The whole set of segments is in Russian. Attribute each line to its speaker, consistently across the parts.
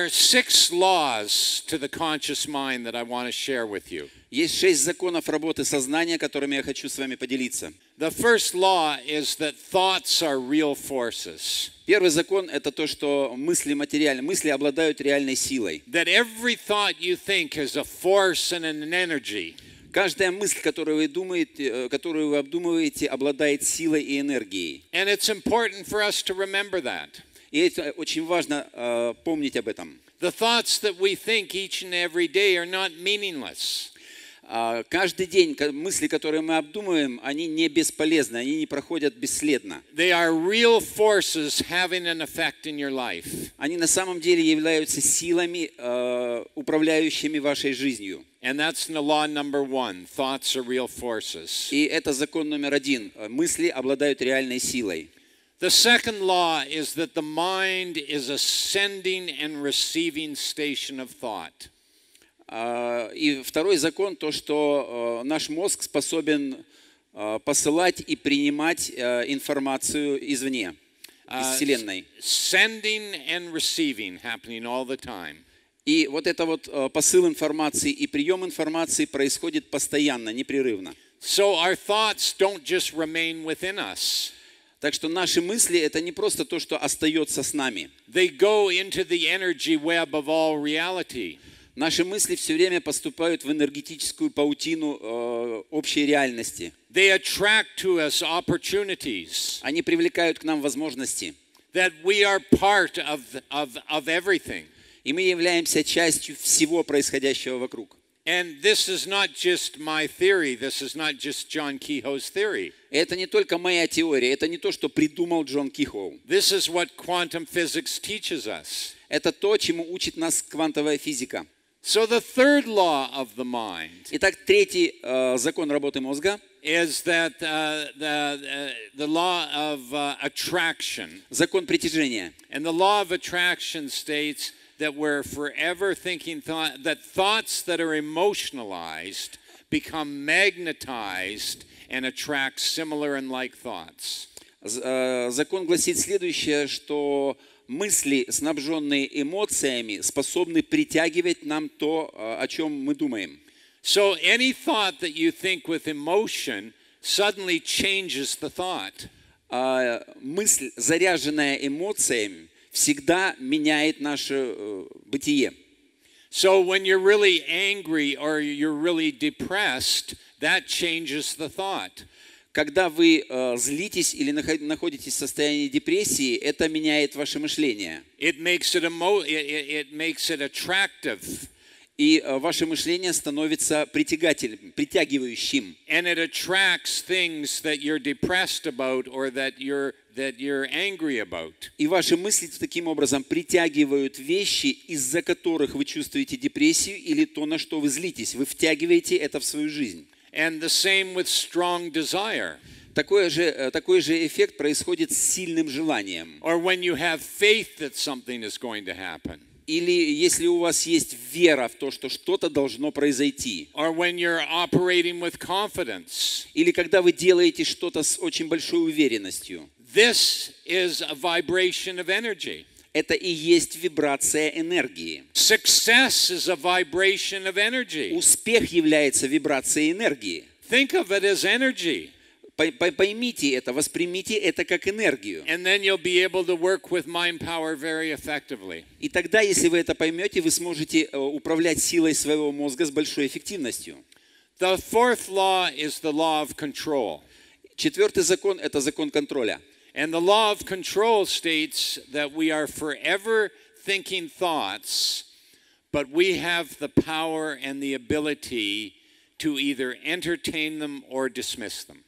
Speaker 1: are 6 laws to the conscious mind that I want to share with you.
Speaker 2: Есть 6 законов работы сознания, которыми я хочу с вами поделиться.
Speaker 1: The first law is that thoughts are real forces.
Speaker 2: Первый закон – это то, что мысли материальны, мысли обладают реальной силой.
Speaker 1: That every thought you think is a force and an energy.
Speaker 2: Каждая мысль, которую вы обдумываете, обладает силой и энергией.
Speaker 1: And it's important for us to remember that.
Speaker 2: И это очень важно помнить об этом.
Speaker 1: The thoughts that we think each and every day are not meaningless.
Speaker 2: Каждый день мысли, которые мы обдумываем, они не бесполезны, они не проходят бесследно.
Speaker 1: They are real forces having an effect in your life.
Speaker 2: Они на самом деле являются силами, управляющими вашей жизнью.
Speaker 1: And that's the law number 1. Thoughts are real forces.
Speaker 2: И это закон номер 1. Мысли обладают реальной силой.
Speaker 1: The second law is that the mind is a sending and receiving station of thought.
Speaker 2: И второй закон, то, что наш мозг способен посылать и принимать информацию извне, из Вселенной.
Speaker 1: Sending and receiving happening all the time.
Speaker 2: И вот это вот посыл информации и прием информации происходит постоянно, непрерывно.
Speaker 1: So our thoughts don't just remain within us.
Speaker 2: Так что наши мысли – это не просто то, что остается с нами.
Speaker 1: They go into the energy web of all reality.
Speaker 2: Наши мысли все время поступают в энергетическую паутину общей реальности.
Speaker 1: They attract to us opportunities.
Speaker 2: Они привлекают к нам возможности.
Speaker 1: That we are part of everything.
Speaker 2: И мы являемся частью всего происходящего вокруг.
Speaker 1: And this is not just my theory. This is not just John Kehoe's theory.
Speaker 2: Это не только моя теория, это не то, что придумал Джон Кихоу.
Speaker 1: This is what quantum physics teaches us.
Speaker 2: Это то, чему учит нас квантовая физика.
Speaker 1: So the third law of the mind.
Speaker 2: Итак, третий закон работы мозга
Speaker 1: is that the law of attraction.
Speaker 2: Закон притяжения.
Speaker 1: And the law of attraction states that we're forever thinking that thoughts that are emotionalized become magnetized and attract similar and like thoughts.
Speaker 2: Закон гласит следующее, что мысли, снабженные эмоциями, способны притягивать нам то, о чем мы думаем.
Speaker 1: So any thought that you think with emotion suddenly changes the thought.
Speaker 2: Мысль, заряженная эмоциями, всегда меняет наше бытие.
Speaker 1: So when you're really angry or you're really depressed, that changes the thought.
Speaker 2: Когда вы злитесь или находитесь в состоянии депрессии, это меняет ваше мышление.
Speaker 1: It makes it attractive.
Speaker 2: И ваше мышление становится притягивающим.
Speaker 1: And it attracts things that you're depressed about or that you're angry about.
Speaker 2: И ваши мысли таким образом притягивают вещи, из-за которых вы чувствуете депрессию или то, на что вы злитесь. Вы втягиваете это в свою жизнь.
Speaker 1: And the same with strong desire.
Speaker 2: Такой же эффект происходит с сильным желанием.
Speaker 1: Or when you have faith that something is going to happen.
Speaker 2: Или если у вас есть вера в то, что что-то должно произойти.
Speaker 1: Or when you're operating with confidence.
Speaker 2: Или когда вы делаете что-то с очень большой уверенностью.
Speaker 1: This is a vibration of energy.
Speaker 2: Это и есть вибрация энергии.
Speaker 1: Success is a vibration of energy.
Speaker 2: Успех является вибрацией энергии.
Speaker 1: Think of it as energy.
Speaker 2: Поймите это, воспримите это как энергию.
Speaker 1: And then you'll be able to work with mind power very effectively.
Speaker 2: И тогда, если вы это поймете, вы сможете управлять силой своего мозга с большой эффективностью.
Speaker 1: The fourth law is the law of control.
Speaker 2: Четвертый закон – это закон контроля.
Speaker 1: And the law of control states that we are forever thinking thoughts, but we have the power and the ability to either entertain them or dismiss them.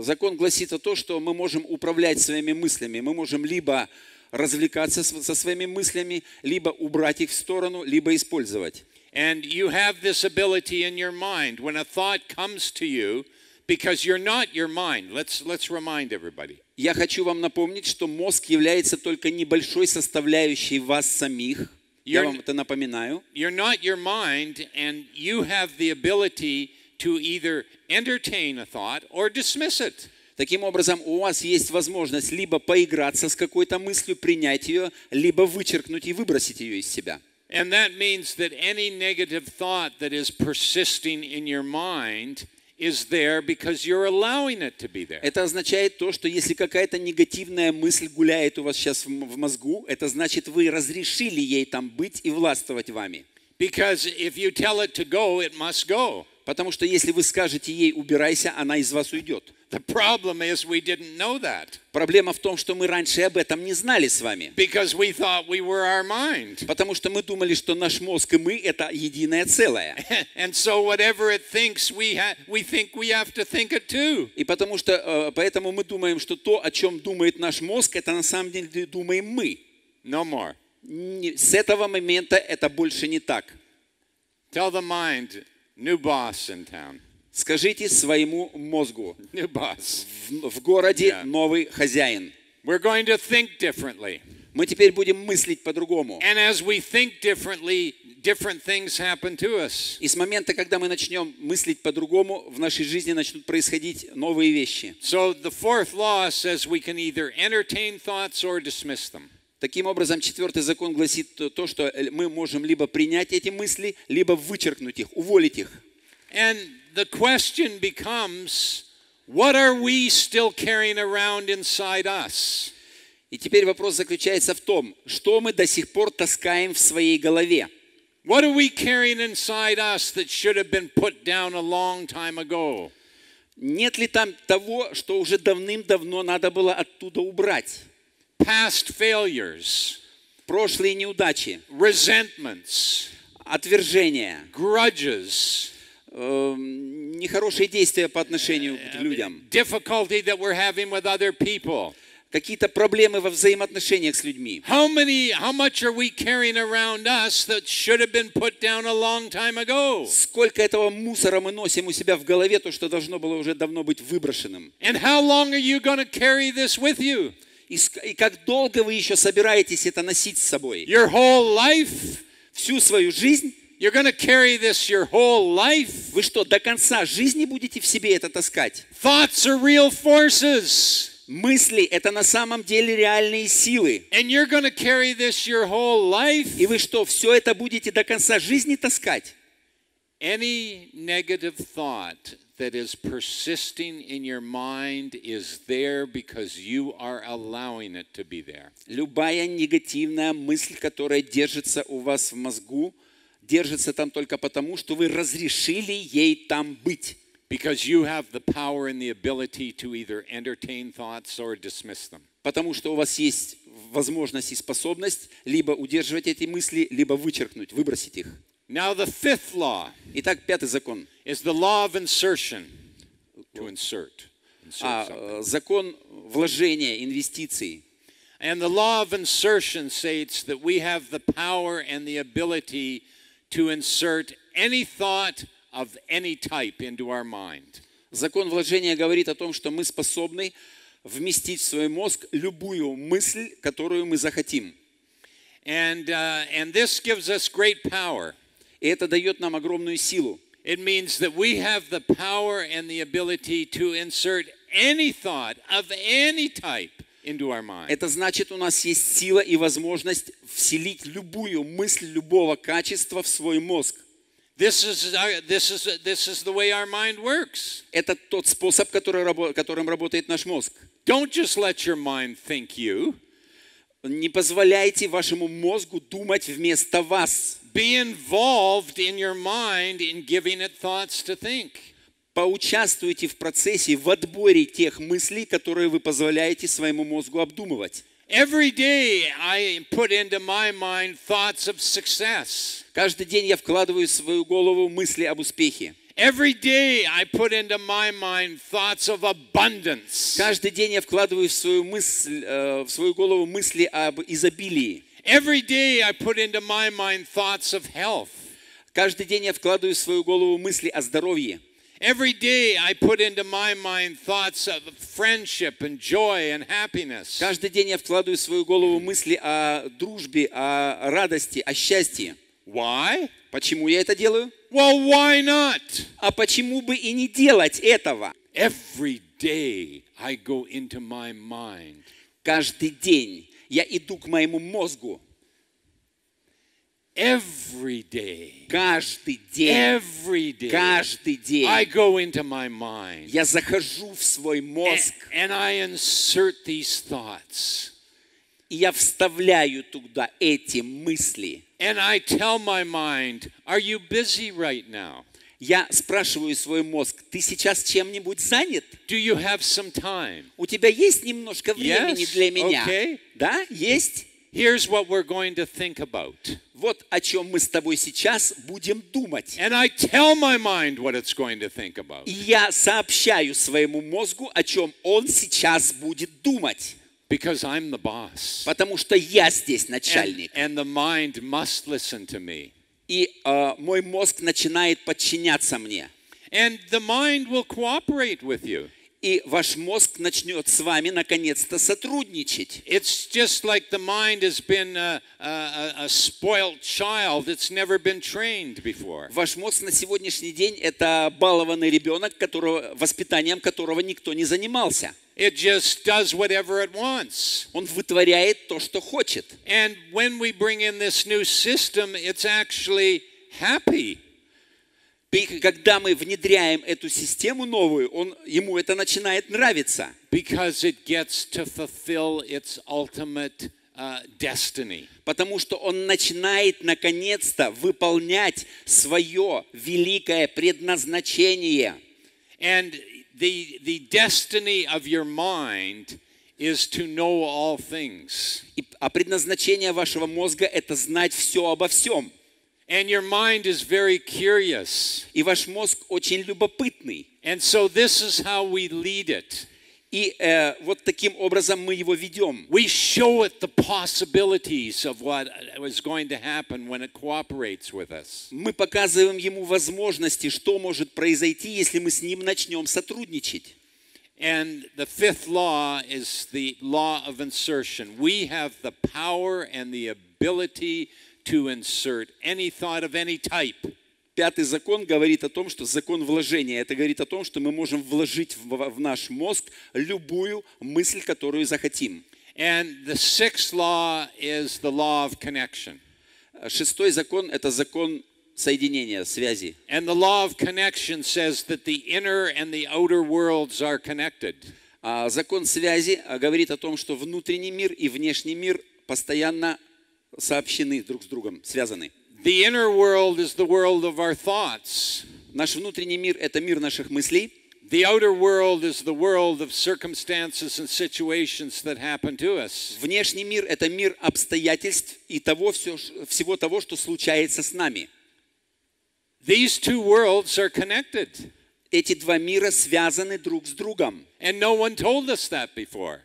Speaker 2: Закон гласит о том, что мы можем управлять своими мыслями. Мы можем либо развлекаться со своими мыслями, либо убрать их в сторону, либо использовать.
Speaker 1: And you have this ability in your mind. When a thought comes to you, because you're not your mind. Let's remind everybody.
Speaker 2: Я хочу вам напомнить, что мозг является только небольшой составляющей вас самих. Я вам это напоминаю.
Speaker 1: You're not your mind, and you have the ability to either entertain a thought or dismiss it.
Speaker 2: Таким образом, у вас есть возможность либо поиграться с какой-то мыслью, принять ее, либо вычеркнуть и выбросить ее из себя.
Speaker 1: And that means that any negative thought that is persisting in your mind is there because you're allowing it to be there.
Speaker 2: Это означает то, что если какая-то негативная мысль гуляет у вас сейчас в мозгу, это значит, вы разрешили ей там быть и властвовать вами.
Speaker 1: Because if you tell it to go, it must go.
Speaker 2: Потому что если вы скажете ей «убирайся», она из вас уйдет.
Speaker 1: The problem is we didn't know that.
Speaker 2: Проблема в том, что мы раньше об этом не знали с вами.
Speaker 1: Because we thought we were our mind.
Speaker 2: Потому что мы думали, что наш мозг и мы – это единое целое.
Speaker 1: And so whatever it thinks, we think we have to think it too.
Speaker 2: И поэтому мы думаем, что то, о чем думает наш мозг, это на самом деле думаем мы.
Speaker 1: No more.
Speaker 2: С этого момента это больше не так.
Speaker 1: Tell the mind, new boss in town.
Speaker 2: Скажите своему мозгу,
Speaker 1: New boss.
Speaker 2: в городе новый хозяин.
Speaker 1: We're going to think differently.
Speaker 2: Мы теперь будем мыслить по-другому.
Speaker 1: And as we think differently, different things happen to us.
Speaker 2: И с момента, когда мы начнем мыслить по-другому, в нашей жизни начнут происходить новые вещи.
Speaker 1: So the fourth law says we can either entertain thoughts or dismiss them.
Speaker 2: Таким образом, четвертый закон гласит то, что мы можем либо принять эти мысли, либо вычеркнуть их, уволить их.
Speaker 1: And the question becomes, what are we still carrying around inside us?
Speaker 2: И теперь вопрос заключается в том, что мы до сих пор таскаем в своей голове.
Speaker 1: What are we carrying inside us that should have been put down a long time ago?
Speaker 2: Нет ли там того, что уже давным-давно надо было оттуда убрать?
Speaker 1: Past failures,
Speaker 2: Прошлые неудачи,
Speaker 1: resentments,
Speaker 2: отвержения,
Speaker 1: grudges,
Speaker 2: нехорошие действия по отношению к людям,
Speaker 1: difficulty that we're having with other people.
Speaker 2: какие-то проблемы во взаимоотношениях с людьми.
Speaker 1: How much are we carrying around us that should have been put down a long time ago?
Speaker 2: Сколько этого мусора мы носим у себя в голове, то, что должно было уже давно быть выброшенным.
Speaker 1: And how long are you going to carry this with you?
Speaker 2: И как долго вы еще собираетесь это носить с собой?
Speaker 1: Your whole life?
Speaker 2: Всю свою жизнь?
Speaker 1: You're going to carry this your whole life?
Speaker 2: Вы что, до конца жизни будете в себе это таскать?
Speaker 1: Thoughts are real forces.
Speaker 2: Мысли – это на самом деле реальные силы.
Speaker 1: And you're going to carry this your whole life?
Speaker 2: И вы что, все это будете до конца жизни таскать?
Speaker 1: Any negative thought that is persisting in your mind is there because you are allowing it to be there.
Speaker 2: Любая негативная мысль, которая держится у вас в мозгу, держится там только потому, что вы разрешили ей там быть.
Speaker 1: Because you have the power and the ability to either entertain thoughts or dismiss them.
Speaker 2: Потому что у вас есть возможность и способность либо удерживать эти мысли, либо вычеркнуть, выбросить их.
Speaker 1: Now the fifth law.
Speaker 2: Итак, пятый закон.
Speaker 1: Is the law of insertion. To insert something.
Speaker 2: Закон вложения, инвестиций.
Speaker 1: And the law of insertion states that we have the power and the ability to insert any thought of any type into our mind.
Speaker 2: Закон вложения говорит о том, что мы способны вместить в свой мозг любую мысль, которую мы захотим.
Speaker 1: And this gives us great power.
Speaker 2: И это дает нам огромную силу.
Speaker 1: It means that we have the power and the ability to insert any thought of any type into our mind.
Speaker 2: Это значит, у нас есть сила и возможность вселить любую мысль любого качества в свой мозг.
Speaker 1: This is the way our mind works.
Speaker 2: Это тот способ, которым работает наш мозг.
Speaker 1: Don't just let your mind think you.
Speaker 2: Не позволяйте вашему мозгу думать вместо вас.
Speaker 1: Be involved in your mind in giving it thoughts to think.
Speaker 2: Поучаствуйте в процессе, в отборе тех мыслей, которые вы позволяете своему мозгу обдумывать.
Speaker 1: Every day I put into my mind thoughts of success.
Speaker 2: Каждый день я вкладываю в свою голову мысли об успехе.
Speaker 1: Every day I put into my mind thoughts of abundance.
Speaker 2: Каждый день я вкладываю в свою голову мысли об изобилии.
Speaker 1: Every day I put into my mind thoughts of health.
Speaker 2: Каждый день я вкладываю в свою голову мысли о здоровье.
Speaker 1: Every day I put into my mind thoughts of friendship and joy and happiness.
Speaker 2: Каждый день я вкладываю в свою голову мысли о дружбе, о радости, о счастье.
Speaker 1: Why?
Speaker 2: Почему я это делаю?
Speaker 1: Well, why not?
Speaker 2: А почему бы и не делать этого?
Speaker 1: Every day I go into my mind.
Speaker 2: Каждый день я иду к моему мозгу.
Speaker 1: Every day.
Speaker 2: Каждый день.
Speaker 1: Every day.
Speaker 2: Каждый день.
Speaker 1: I go into my mind.
Speaker 2: Я захожу в свой мозг.
Speaker 1: And I insert these thoughts.
Speaker 2: И я вставляю туда эти мысли.
Speaker 1: And I tell my mind, are you busy right now?
Speaker 2: Я спрашиваю свой мозг, ты сейчас чем-нибудь занят?
Speaker 1: Do you have some time?
Speaker 2: У тебя есть немножко времени для меня?
Speaker 1: Okay.
Speaker 2: Да, есть?
Speaker 1: Here's what we're going to think about.
Speaker 2: Вот о чем мы с тобой сейчас будем думать.
Speaker 1: And I tell my mind what it's going to think about.
Speaker 2: И я сообщаю своему мозгу, о чем он сейчас будет думать.
Speaker 1: Because I'm the boss.
Speaker 2: Потому что я здесь начальник.
Speaker 1: And the mind must listen to me.
Speaker 2: И мой мозг начинает подчиняться мне.
Speaker 1: And the mind will cooperate with you.
Speaker 2: И ваш мозг начнет с вами наконец-то сотрудничать.
Speaker 1: It's just like the mind has been a spoiled child that's never been trained before.
Speaker 2: Ваш мозг на сегодняшний день это балованный ребенок, воспитанием которого никто не занимался.
Speaker 1: It just does whatever it wants.
Speaker 2: Он вытворяет то, что хочет.
Speaker 1: And when we bring in this new system, it's actually happy.
Speaker 2: И когда мы внедряем эту систему новую, ему это начинает нравиться.
Speaker 1: Because it gets to fulfill its ultimate destiny.
Speaker 2: Потому что он начинает наконец-то выполнять свое великое предназначение.
Speaker 1: And the destiny of your mind is to know all things.
Speaker 2: А предназначение вашего мозга – это знать все обо всем.
Speaker 1: And your mind is very curious.
Speaker 2: И ваш мозг очень любопытный.
Speaker 1: And so this is how we lead it.
Speaker 2: И вот таким образом мы его ведем.
Speaker 1: We show it the possibilities of what is going to happen when it cooperates with us.
Speaker 2: Мы показываем ему возможности, что может произойти, если мы с ним начнем сотрудничать.
Speaker 1: And the fifth law is the law of insertion. We have the power and the ability to insert any thought of any type.
Speaker 2: Пятый закон говорит о том, что закон вложения. Это говорит о том, что мы можем вложить в наш мозг любую мысль, которую захотим.
Speaker 1: And the sixth law is the law of connection.
Speaker 2: Шестой закон – это закон соединения, связи.
Speaker 1: And the law of connection says that the inner and the outer worlds are connected.
Speaker 2: Закон связи говорит о том, что внутренний мир и внешний мир постоянно сообщены друг с другом, связаны.
Speaker 1: The inner world is the world of our thoughts.
Speaker 2: Наш внутренний мир – это мир наших мыслей.
Speaker 1: The outer world is the world of circumstances and situations that happen to us.
Speaker 2: Внешний мир – это мир обстоятельств и всего того, что случается с нами.
Speaker 1: These two worlds are connected.
Speaker 2: Эти два мира связаны друг с другом.
Speaker 1: And no one told us that before.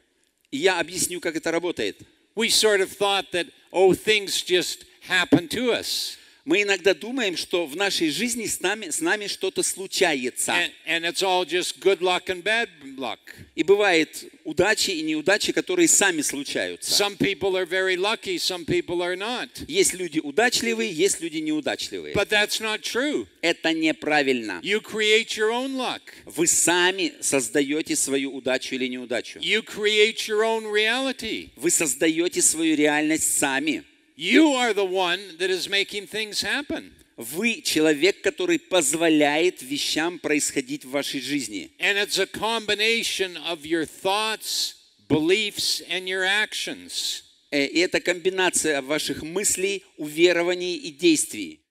Speaker 2: И я объясню, как это работает.
Speaker 1: We sort of thought that, oh, things just happen to us.
Speaker 2: Мы иногда думаем, что в нашей жизни с нами что-то случается.
Speaker 1: And it's all just good luck and bad luck.
Speaker 2: И бывает удачи и неудачи, которые сами случаются.
Speaker 1: Some people are very lucky, some people are not.
Speaker 2: Есть люди удачливые, есть люди неудачливые.
Speaker 1: But that's not true.
Speaker 2: Это неправильно.
Speaker 1: You create your own luck.
Speaker 2: Вы сами создаете свою удачу или неудачу.
Speaker 1: You create your own reality.
Speaker 2: Вы создаете свою реальность сами.
Speaker 1: You are the one that is making things happen.
Speaker 2: Вы человек, который позволяет вещам происходить в вашей жизни.
Speaker 1: And it's a combination of your thoughts, beliefs, and your actions.
Speaker 2: И это комбинация ваших мыслей, уверований и действий.